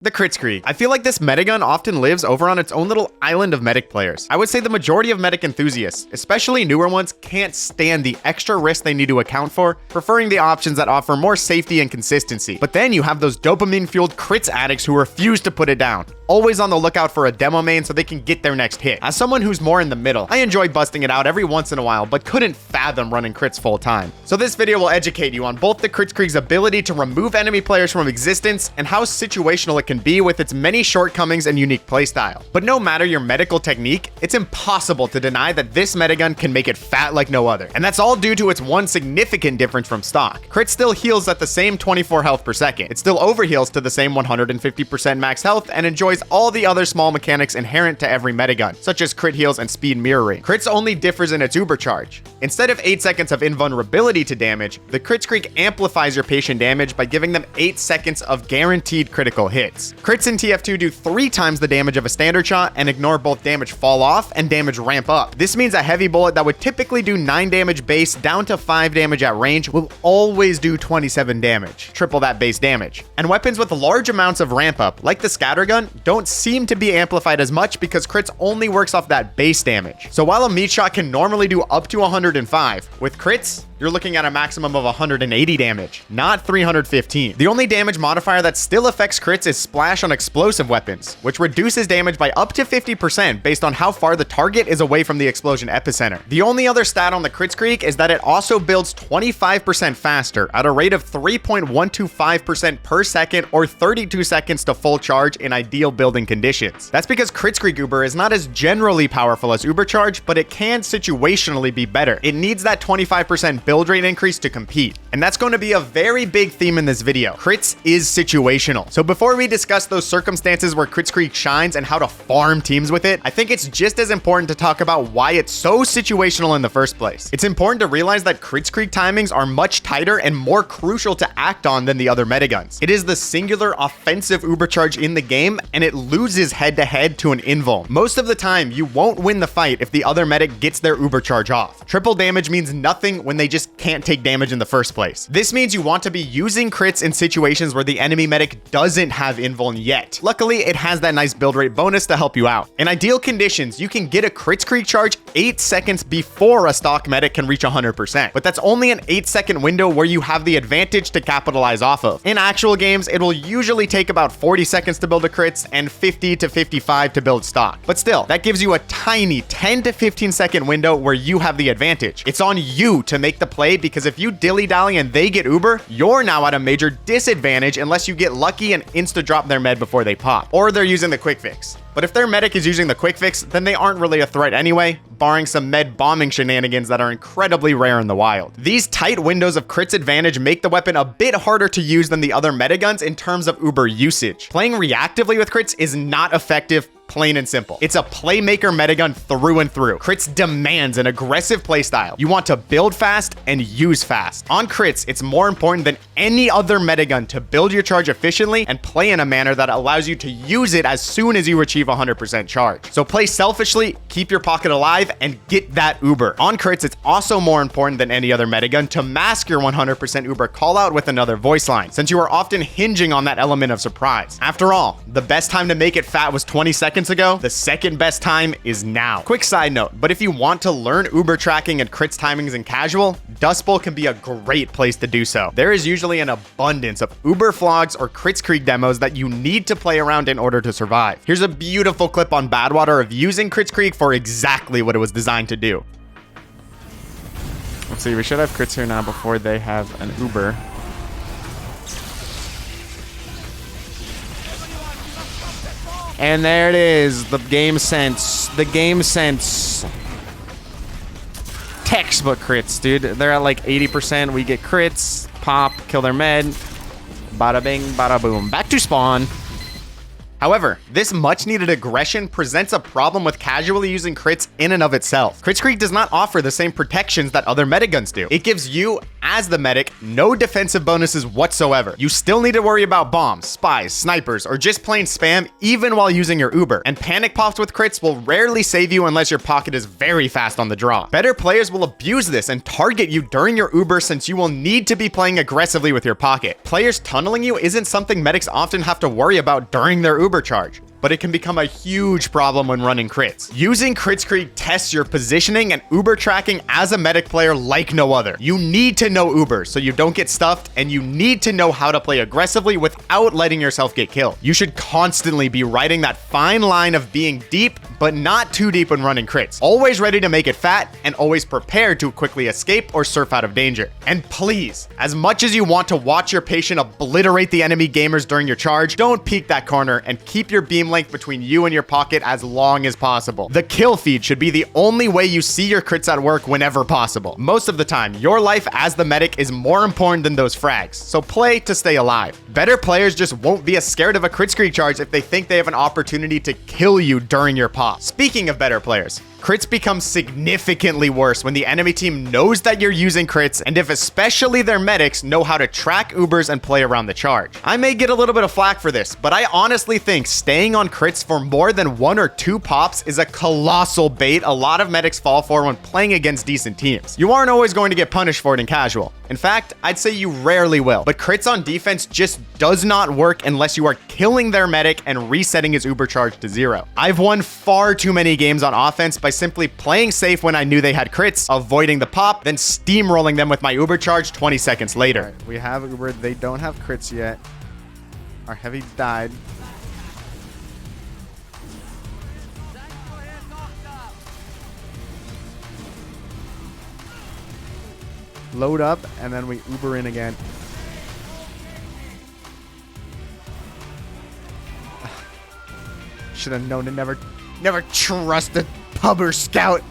The Kritzkrieg. I feel like this Medigun often lives over on its own little island of medic players. I would say the majority of medic enthusiasts, especially newer ones, can't stand the extra risk they need to account for, preferring the options that offer more safety and consistency. But then you have those dopamine-fueled Kritz addicts who refuse to put it down, always on the lookout for a demo main so they can get their next hit. As someone who's more in the middle, I enjoy busting it out every once in a while, but couldn't fathom running crits full time. So this video will educate you on both the Kritzkrieg's ability to remove enemy players from existence and how situational it can be with its many shortcomings and unique playstyle. But no matter your medical technique, it's impossible to deny that this Medigun can make it fat like no other. And that's all due to its one significant difference from stock. Crit still heals at the same 24 health per second. It still overheals to the same 150% max health and enjoys all the other small mechanics inherent to every Medigun, such as crit heals and speed mirroring. Crit's only differs in its uber charge. Instead of 8 seconds of invulnerability to damage, the Kritzkrieg amplifies your patient damage by giving them 8 seconds of guaranteed critical hits. Crits in TF2 do 3 times the damage of a standard shot and ignore both damage fall off and damage ramp up. This means a heavy bullet that would typically do 9 damage base down to 5 damage at range will always do 27 damage, triple that base damage. And weapons with large amounts of ramp up, like the scattergun, don't seem to be amplified as much because crits only works off that base damage. So while a meat shot can normally do up to 105, with crits, you're looking at a maximum of 180 damage, not 315. The only damage modifier that still affects crits is splash on explosive weapons, which reduces damage by up to 50% based on how far the target is away from the explosion epicenter. The only other stat on the Kritzkrieg is that it also builds 25% faster at a rate of 3.125% per second or 32 seconds to full charge in ideal building conditions. That's because Kritzkrieg Uber is not as generally powerful as Uber charge, but it can situationally be better. It needs that 25% build rate increase to compete. And that's going to be a very big theme in this video. Crits is situational. So before we discuss those circumstances where Kritzkrieg shines and how to farm teams with it, I think it's just as important to talk about why it's so situational in the first place. It's important to realize that Kritzkrieg timings are much tighter and more crucial to act on than the other Mediguns. It is the singular offensive uber charge in the game, and it loses head-to-head to an invuln. Most of the time, you won't win the fight if the other medic gets their uber charge off. Triple damage means nothing when they just can't take damage in the first place. This means you want to be using crits in situations where the enemy medic doesn't have invuln yet. Luckily, it has that nice build rate bonus to help you out. In ideal conditions, you can get a Kritzkrieg charge 8 seconds before a stock medic can reach 100%, but that's only an 8-second window where you have the advantage to capitalize off of. In actual games, it will usually take about 40 seconds to build a crits and 50 to 55 to build stock. But still, that gives you a tiny 10 to 15 second window where you have the advantage. It's on you to make the play, because if you dilly-dally and they get uber, you're now at a major disadvantage unless you get lucky and insta-drop their med before they pop, or they're using the quick fix. But if their medic is using the quick fix, then they aren't really a threat anyway, barring some med bombing shenanigans that are incredibly rare in the wild. These tight windows of crits advantage make the weapon a bit harder to use than the other Mediguns in terms of uber usage. Playing reactively with crits is not effective, plain and simple. It's a playmaker Medigun through and through. Crits demands an aggressive playstyle. You want to build fast and use fast. On crits, it's more important than any other Medigun to build your charge efficiently and play in a manner that allows you to use it as soon as you achieve 100% charge. So play selfishly, keep your pocket alive, and get that uber. On crits, it's also more important than any other Medigun to mask your 100% uber callout with another voice line, since you are often hinging on that element of surprise. After all, the best time to make it fat was 20 seconds ago. The second best time is now. Quick side note, but if you want to learn uber tracking and crits timings in casual, Dustbowl can be a great place to do so. There is usually an abundance of uber vlogs or Kritzkrieg demos that you need to play around in order to survive. Here's a beautiful clip on Badwater of using Kritzkrieg for exactly what it was designed to do. Let's see, we should have crits here now before they have an uber. And there it is, the game sense. Textbook crits, dude. They're at like 80%. We get crits, pop, kill their med. Bada bing, bada boom. Back to spawn. However, this much needed aggression presents a problem with casually using crits in and of itself. Kritzkrieg does not offer the same protections that other Mediguns do. It gives you, as the medic, no defensive bonuses whatsoever. You still need to worry about bombs, spies, snipers, or just plain spam even while using your Uber. And panic pops with crits will rarely save you unless your pocket is very fast on the draw. Better players will abuse this and target you during your Uber since you will need to be playing aggressively with your pocket. Players tunneling you isn't something medics often have to worry about during their Uber charge, but it can become a huge problem when running crits. Using Kritzkrieg tests your positioning and Uber tracking as a medic player like no other. You need to know Uber so you don't get stuffed, and you need to know how to play aggressively without letting yourself get killed. You should constantly be riding that fine line of being deep, but not too deep when running crits. Always ready to make it fat, and always prepared to quickly escape or surf out of danger. And please, as much as you want to watch your patient obliterate the enemy gamers during your charge, don't peek that corner and keep your beam length between you and your pocket as long as possible. The kill feed should be the only way you see your crits at work whenever possible. Most of the time, your life as the medic is more important than those frags, so play to stay alive. Better players just won't be as scared of a Kritzkrieg charge if they think they have an opportunity to kill you during your pop. Speaking of better players, crits become significantly worse when the enemy team knows that you're using crits, and if especially their medics know how to track Ubers and play around the charge. I may get a little bit of flack for this, but I honestly think staying on crits for more than 1 or 2 pops is a colossal bait a lot of medics fall for when playing against decent teams. You aren't always going to get punished for it in casual. In fact, I'd say you rarely will, but crits on defense just does not work unless you are killing their medic and resetting his Uber charge to 0. I've won far too many games on offense by simply playing safe when I knew they had crits, avoiding the pop, then steamrolling them with my Uber charge 20 seconds later. Right, we have Uber. They don't have crits yet. Our heavy died. Load up, and then we Uber in again. Should have known to never trust a pub or scout.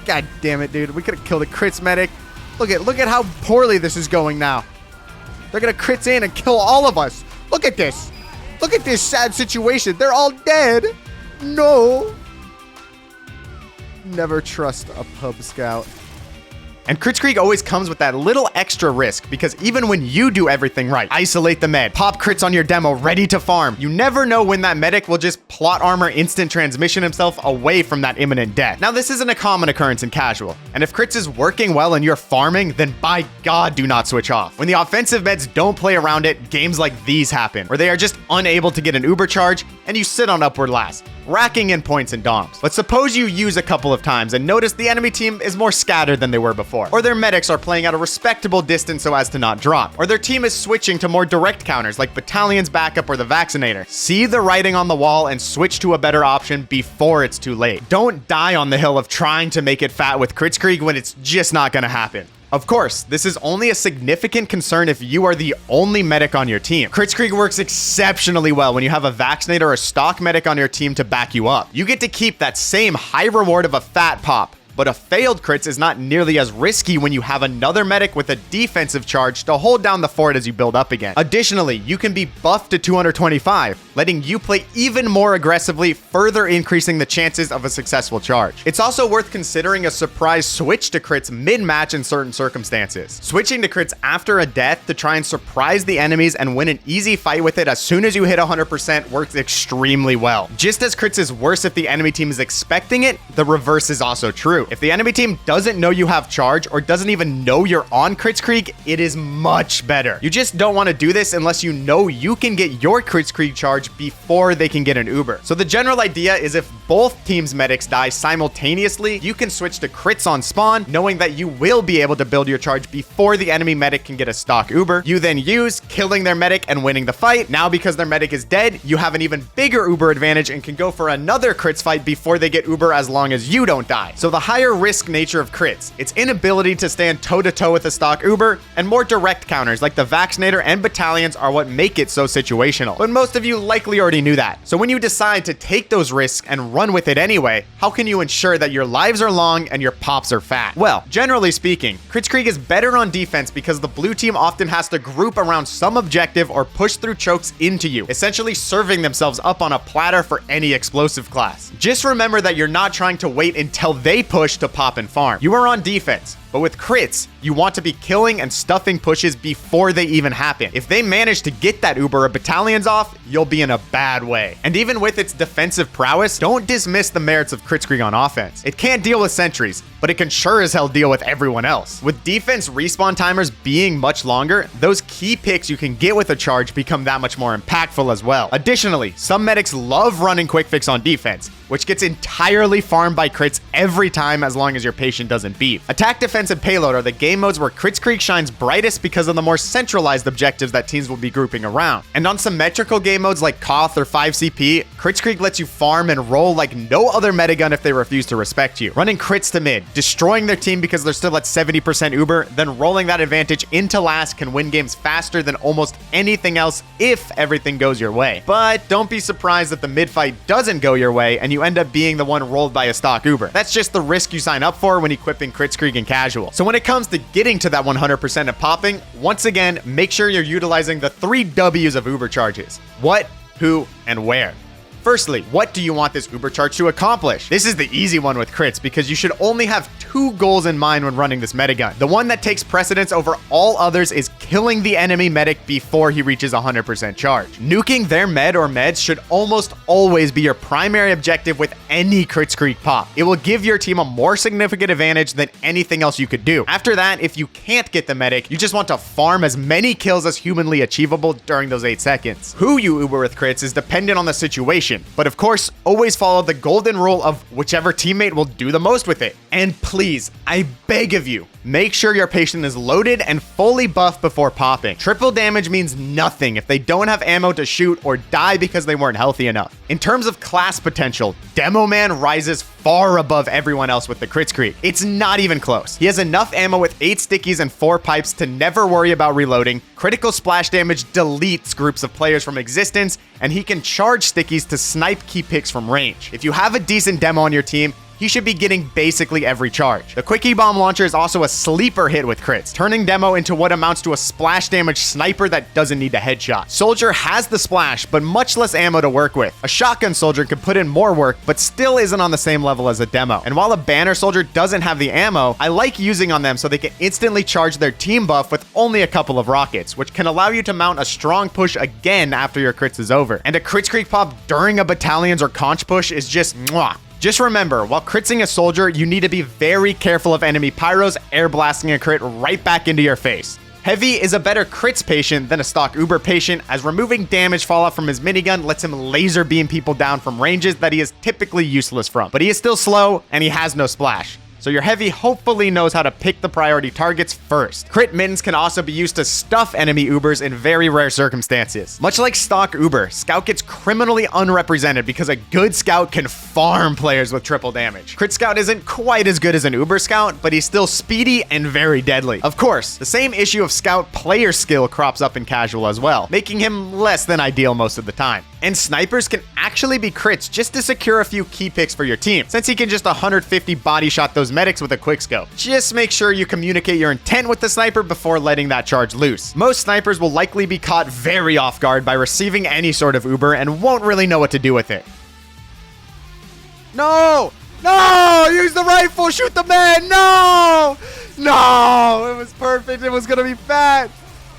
God damn it, dude. We could have killed a crits medic. Look at how poorly this is going now. They're gonna crits in and kill all of us. Look at this. Look at this sad situation. They're all dead. No. Never trust a pub scout. And Kritzkrieg always comes with that little extra risk, because even when you do everything right, isolate the med, pop crits on your demo, ready to farm, you never know when that medic will just plot armor instant transmission himself away from that imminent death. Now, this isn't a common occurrence in casual, and if crits is working well and you're farming, then by God, do not switch off. When the offensive meds don't play around it, games like these happen, where they are just unable to get an Uber charge, and you sit on upward last, racking in points and doms. But suppose you use a couple of times and notice the enemy team is more scattered than they were before, or their medics are playing at a respectable distance so as to not drop, or their team is switching to more direct counters like Battalion's backup or the Vaccinator. See the writing on the wall and switch to a better option before it's too late. Don't die on the hill of trying to make it fat with Kritzkrieg when it's just not gonna happen. Of course, this is only a significant concern if you are the only medic on your team. Kritzkrieg works exceptionally well when you have a Vaccinator or a stock medic on your team to back you up. You get to keep that same high reward of a fat pop, but a failed crits is not nearly as risky when you have another medic with a defensive charge to hold down the fort as you build up again. Additionally, you can be buffed to 225, letting you play even more aggressively, further increasing the chances of a successful charge. It's also worth considering a surprise switch to crits mid-match in certain circumstances. Switching to crits after a death to try and surprise the enemies and win an easy fight with it as soon as you hit 100% works extremely well. Just as crits is worse if the enemy team is expecting it, the reverse is also true. If the enemy team doesn't know you have charge or doesn't even know you're on Kritzkrieg, it is much better. You just don't want to do this unless you know you can get your Kritzkrieg charge before they can get an Uber. So the general idea is if both teams' medics die simultaneously, you can switch to crits on spawn, knowing that you will be able to build your charge before the enemy medic can get a stock Uber. You then use killing their medic and winning the fight. Now, because their medic is dead, you have an even bigger Uber advantage and can go for another crits fight before they get Uber as long as you don't die. So the higher risk nature of crits, its inability to stand toe-to-toe with a stock Uber, and more direct counters like the Vaccinator and Battalions are what make it so situational. But most of you likely already knew that. So when you decide to take those risks and run run with it anyway, how can you ensure that your lives are long and your pops are fat? Well, generally speaking, Kritzkrieg is better on defense because the blue team often has to group around some objective or push through chokes into you, essentially serving themselves up on a platter for any explosive class. Just remember that you're not trying to wait until they push to pop and farm. You are on defense. But with crits, you want to be killing and stuffing pushes before they even happen. If they manage to get that Uber or battalions off, you'll be in a bad way. And even with its defensive prowess, don't dismiss the merits of Kritzkrieg on offense. It can't deal with sentries, but it can sure as hell deal with everyone else. With defense respawn timers being much longer, those key picks you can get with a charge become that much more impactful as well. Additionally, some medics love running quick fix on defense, which gets entirely farmed by crits every time as long as your patient doesn't beef. Attack, defense, and payload are the game modes where Kritzkrieg shines brightest because of the more centralized objectives that teams will be grouping around. And on symmetrical game modes like Koth or 5CP, Kritzkrieg lets you farm and roll like no other Medigun if they refuse to respect you. Running crits to mid, destroying their team because they're still at 70% Uber, then rolling that advantage into last can win games faster than almost anything else if everything goes your way. But don't be surprised if the mid fight doesn't go your way and you end up being the one rolled by a stock Uber. That's just the risk you sign up for when equipping Kritzkrieg in casual. So when it comes to getting to that 100% of popping, once again, make sure you're utilizing the 3 W's of Uber charges. What, who, and where. Firstly, what do you want this Uber charge to accomplish? This is the easy one with crits because you should only have 2 goals in mind when running this Medigun. The one that takes precedence over all others is killing the enemy medic before he reaches 100% charge. Nuking their med or meds should almost always be your primary objective with any Kritzkrieg pop. It will give your team a more significant advantage than anything else you could do. After that, if you can't get the medic, you just want to farm as many kills as humanly achievable during those 8 seconds. Who you Uber with crits is dependent on the situation. But of course, always follow the golden rule of whichever teammate will do the most with it. And please, I beg of you, make sure your patient is loaded and fully buffed before popping. Triple damage means nothing if they don't have ammo to shoot or die because they weren't healthy enough. In terms of class potential, Demo Man rises far above everyone else with the Kritzkrieg. It's not even close. He has enough ammo with 8 stickies and 4 pipes to never worry about reloading. Critical splash damage deletes groups of players from existence, and he can charge stickies to snipe key picks from range. If you have a decent demo on your team, he should be getting basically every charge. The Quickie Bomb Launcher is also a sleeper hit with crits, turning Demo into what amounts to a splash damage sniper that doesn't need a headshot. Soldier has the splash, but much less ammo to work with. A Shotgun Soldier can put in more work, but still isn't on the same level as a Demo. And while a Banner Soldier doesn't have the ammo, I like using on them so they can instantly charge their team buff with only a couple of rockets, which can allow you to mount a strong push again after your crits is over. And a Kritzkrieg pop during a battalion's or conch push is just mwah. Just remember, while critzing a soldier, you need to be very careful of enemy pyros air blasting a crit right back into your face. Heavy is a better crits patient than a stock Uber patient, as removing damage fallout from his minigun lets him laser beam people down from ranges that he is typically useless from. But he is still slow, and he has no splash. So your heavy hopefully knows how to pick the priority targets first. Crit mittens can also be used to stuff enemy Ubers in very rare circumstances. Much like stock Uber, Scout gets criminally unrepresented because a good Scout can farm players with triple damage. Crit Scout isn't quite as good as an Uber Scout, but he's still speedy and very deadly. Of course, the same issue of Scout player skill crops up in casual as well, making him less than ideal most of the time. And snipers can actually be crits just to secure a few key picks for your team, since he can just 150 body shot those medics with a quick scope. Just make sure you communicate your intent with the sniper before letting that charge loose. Most snipers will likely be caught very off guard by receiving any sort of Uber and won't really know what to do with it. No! No! Use the rifle! Shoot the man! No! No! It was perfect. It was gonna be fat.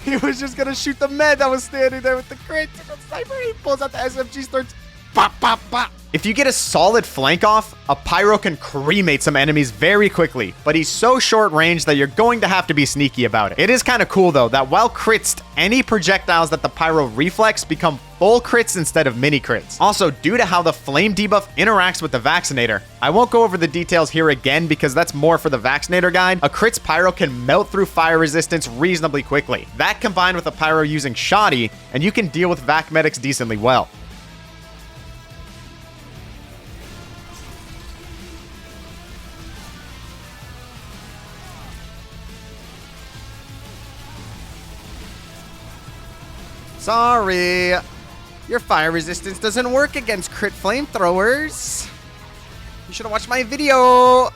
He was just gonna shoot the man that was standing there with the crit. The sniper, he pulls out the SMG, starts pop, pop, pop. If you get a solid flank off, a pyro can cremate some enemies very quickly, but he's so short range that you're going to have to be sneaky about it. It is kind of cool though that while critzed, any projectiles that the pyro reflex become full crits instead of mini crits. Also, due to how the flame debuff interacts with the vaccinator, I won't go over the details here again because that's more for the vaccinator guide. A crits pyro can melt through fire resistance reasonably quickly. That combined with a pyro using shoddy, and you can deal with vac medics decently well. Sorry, your fire resistance doesn't work against crit flamethrowers. You should have watched my video.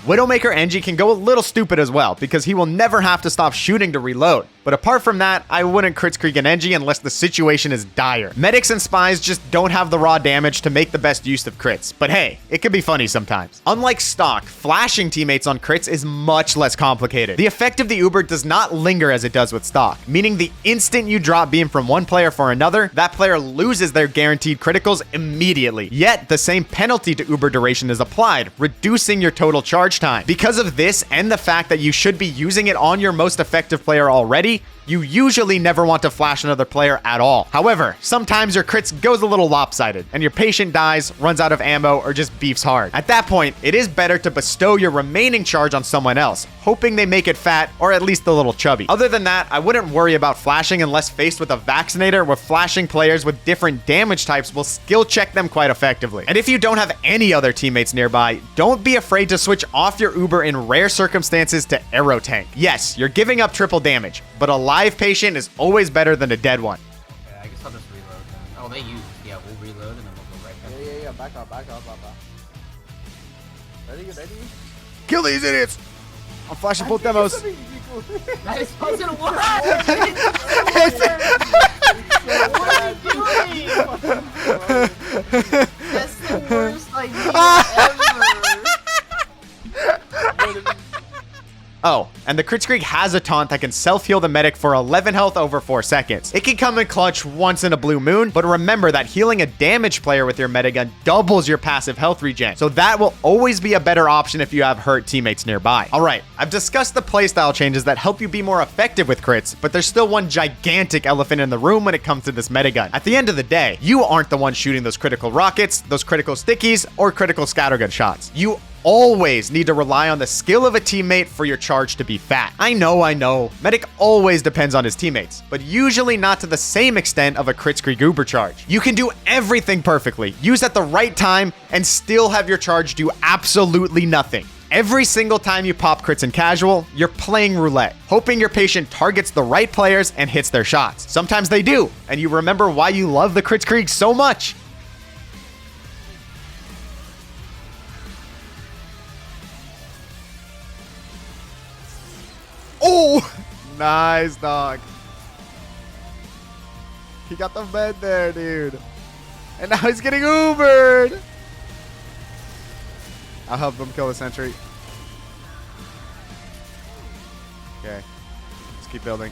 Widowmaker Engie can go a little stupid as well, because he will never have to stop shooting to reload. But apart from that, I wouldn't Kritzkrieg and Engie unless the situation is dire. Medics and spies just don't have the raw damage to make the best use of crits. But hey, it can be funny sometimes. Unlike stock, flashing teammates on crits is much less complicated. The effect of the Uber does not linger as it does with stock, meaning the instant you drop beam from one player for another, that player loses their guaranteed criticals immediately. Yet, the same penalty to Uber duration is applied, reducing your total charge time. Because of this and the fact that you should be using it on your most effective player already, you usually never want to flash another player at all. However, sometimes your crits goes a little lopsided and your patient dies, runs out of ammo, or just beefs hard. At that point, it is better to bestow your remaining charge on someone else, hoping they make it fat or at least a little chubby. Other than that, I wouldn't worry about flashing unless faced with a vaccinator, where flashing players with different damage types will skill check them quite effectively. And if you don't have any other teammates nearby, don't be afraid to switch off your Uber in rare circumstances to Arrow Tank. Yes, you're giving up triple damage, but a live patient is always better than a dead one. Yeah, I guess I'll just reload then. Oh, they use. Yeah, we'll reload and then we'll go right back. Yeah. Back up. Ready? Kill these idiots. I'm flashing both demos. That is wasn't what? That's the worst idea ever. Oh, and the Kritzkrieg has a taunt that can self-heal the medic for 11 health over 4 seconds. It can come in clutch once in a blue moon, but remember that healing a damaged player with your Medigun doubles your passive health regen, so that will always be a better option if you have hurt teammates nearby. Alright, I've discussed the playstyle changes that help you be more effective with crits, but there's still one gigantic elephant in the room when it comes to this Medigun. At the end of the day, you aren't the one shooting those critical rockets, those critical stickies, or critical scattergun shots. You always need to rely on the skill of a teammate for your charge to be fat. I know. Medic always depends on his teammates, but usually not to the same extent of a Kritzkrieg Uber charge. You can do everything perfectly, use at the right time, and still have your charge do absolutely nothing. Every single time you pop crits in casual, you're playing roulette, hoping your patient targets the right players and hits their shots. Sometimes they do, and you remember why you love the Kritzkrieg so much. Oh, nice, dog. He got the med there, dude. And now he's getting Ubered. I'll help him kill the sentry. Okay. Let's keep building.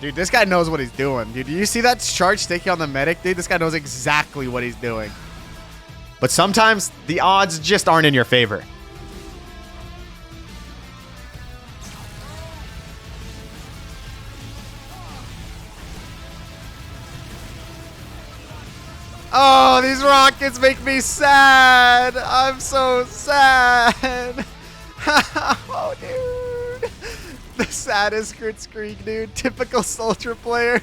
Dude, this guy knows what he's doing. Dude, do you see that charge sticking on the medic? Dude, this guy knows exactly what he's doing. But sometimes the odds just aren't in your favor. Oh, these rockets make me sad. I'm so sad. Oh, dude. The saddest Kritzkrieg, dude. Typical soldier player.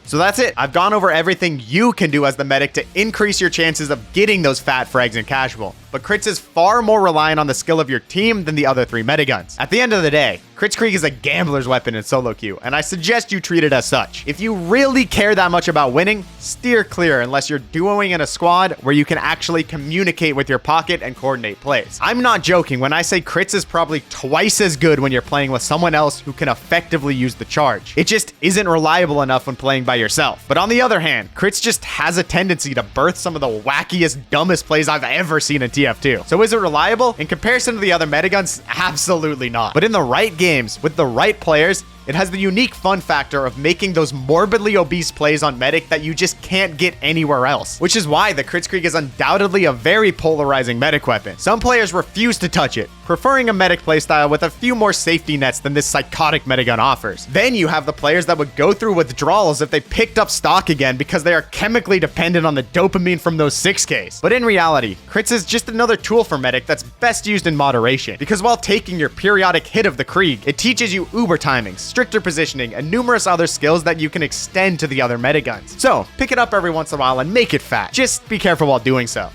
So that's it. I've gone over everything you can do as the medic to increase your chances of getting those fat frags in casual. But Kritz is far more reliant on the skill of your team than the other 3 Mediguns. At the end of the day, Kritzkrieg is a gambler's weapon in solo queue, and I suggest you treat it as such. If you really care that much about winning, steer clear unless you're duoing in a squad where you can actually communicate with your pocket and coordinate plays. I'm not joking when I say Kritz is probably twice as good when you're playing with someone else who can effectively use the charge. It just isn't reliable enough when playing by yourself. But on the other hand, Kritz just has a tendency to birth some of the wackiest, dumbest plays I've ever seen in TF2. So is it reliable? In comparison to the other Mediguns, absolutely not. But in the right games, with the right players, it has the unique fun factor of making those morbidly obese plays on Medic that you just can't get anywhere else. Which is why the Kritzkrieg is undoubtedly a very polarizing Medic weapon. Some players refuse to touch it, preferring a Medic playstyle with a few more safety nets than this psychotic Medigun offers. Then you have the players that would go through withdrawals if they picked up stock again because they are chemically dependent on the dopamine from those 6Ks. But in reality, Kritz is just another tool for Medic that's best used in moderation, because while taking your periodic hit of the Krieg, it teaches you Uber timings, stricter positioning, and numerous other skills that you can extend to the other Mediguns. So, pick it up every once in a while and make it fat. Just be careful while doing so.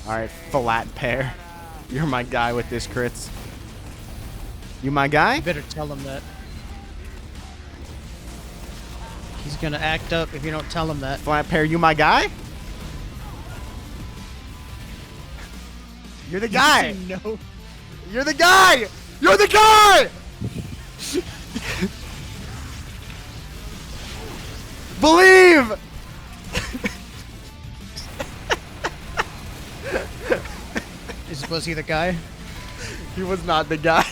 Alright, flat pair. You're my guy with this, Kritz. You my guy? You better tell him that. He's gonna act up if you don't tell him that. Flat pair, you my guy? You're the guy. No. You're the guy. You're the guy. Believe. Was he the guy? He was not the guy.